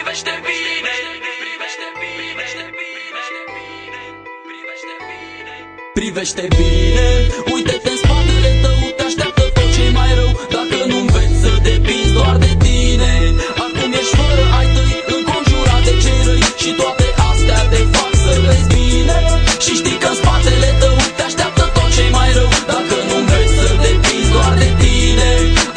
Privește bine, privește bine. Uite-te în spatele tău, te așteaptă tot ce mai rău. Dacă nu înveți să depinzi doar de tine, acum ești fără ai tăi, înconjurat de cei răi, și toate astea te fac să vezi bine. Și știi că în spatele tău te așteaptă tot ce mai rău. Dacă nu înveți să depinzi doar de tine,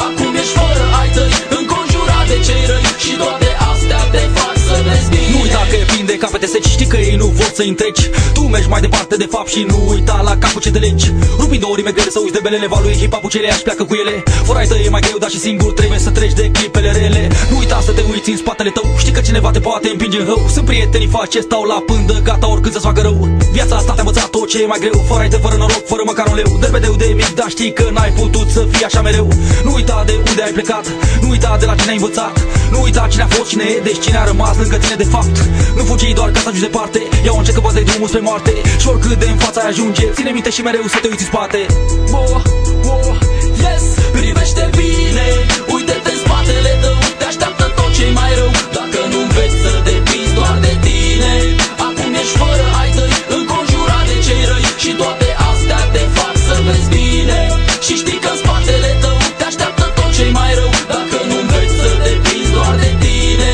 acum ești fără ai tăi, înconjurat de cei răi, și toate astea te fac să vezi bine. Nu uita că e plin de capete seci, știi că ei nu vor să întreci. Tu mergi mai departe de fapt și nu uita la capul ce te legi. Rupind două rime grele să uiți de belele valui, hip-hop-ul celeași pleacă cu ele. Fără ai tăi e mai greu, dar și singur trebuie să treci de clipele rele. Nu uita să te uiți în spatele tău, știi că cineva te poate împinge în hău. Sunt prietenii faci ce stau la pândă, gata oricând să-ți facă rău. Viața asta te-a învățat tot ce e mai greu, fără ai tăi, fără noroc, fără măcar un leu. Derbedeu de mic, dar știi că n-ai putut să fii așa mereu. Nu uita de unde ai plecat, nu uita de la cine ai învățat. Nu uita cine a fost, cine e, deci cine a rămas lângă tine de fapt. Nu fugi doar ca să ajungi departe, ia orice că poate de drumul spre moarte. Și oricât de în fața ai ajunge, ține minte și mereu să te uiți în spate. Yes, privește bine, uite-te în spatele tău, te așteaptă tot ce mai rău. Dacă nu înveți să depinzi doar de tine, acum ești fără ai tăi, înconjurat de cei răi, și toate astea te fac să vezi bine. Și știi că în spatele tău te așteaptă tot ce mai rău. Dacă nu înveți să depinzi doar de tine,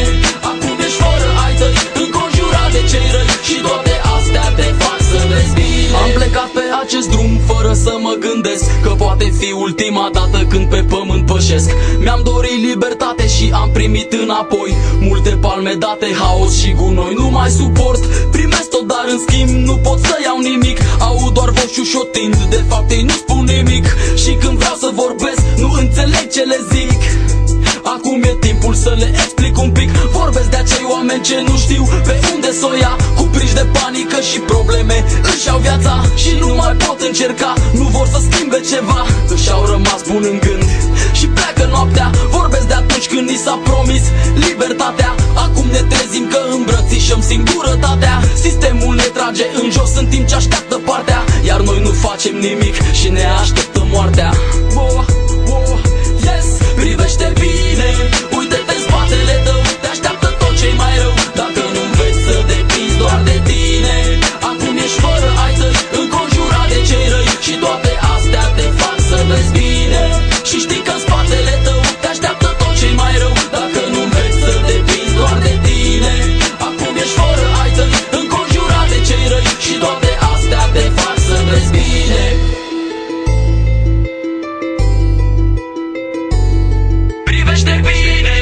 acum ești fără ai tăi, înconjurat de cei răi, și toate astea te fac să vezi bine. Am plecat pe acest drum fără să mă gândesc că poate fi ultima dată când pe pământ pășesc. Mi-am dorit libertate și am primit înapoi multe palme date, haos și gunoi. Nu mai suport, primesc tot, dar în schimb nu pot să iau nimic. Aud doar voci șușotind, de fapt ei nu spun nimic. Și când vreau să vorbesc, nu înțeleg ce le zic. Acum e timpul să le explic un pic. Vorbesc de acei oameni ce nu știu pe unde s-o ia, cuprinși de panică și probleme, își iau viața și nu mai pot încerca. Nu vor să schimbe ceva, își au rămas bun în gând și pleacă noaptea. Vorbesc de atunci când ni s-a promis libertatea. Acum ne trezim că îmbrățișăm singurătatea. Sistemul ne trage în jos în timp ce așteaptă partea, iar noi nu facem nimic și ne așteptă moartea. Yes, privește bine, uite-te în spatele tău, te așteaptă tot ce mai rău. Dacă nu înveți să depinzi doar de tine, acum ești fără ai tăi, înconjurat de cei răi, și toate astea te fac să vezi bine. Și știi că în spatele tău te așteaptă tot ce mai rău. Dacă nu înveți să depinzi doar de tine, acum ești fără ai tăi, înconjurat de cei răi, și toate astea te fac să vezi bine. Privește bine.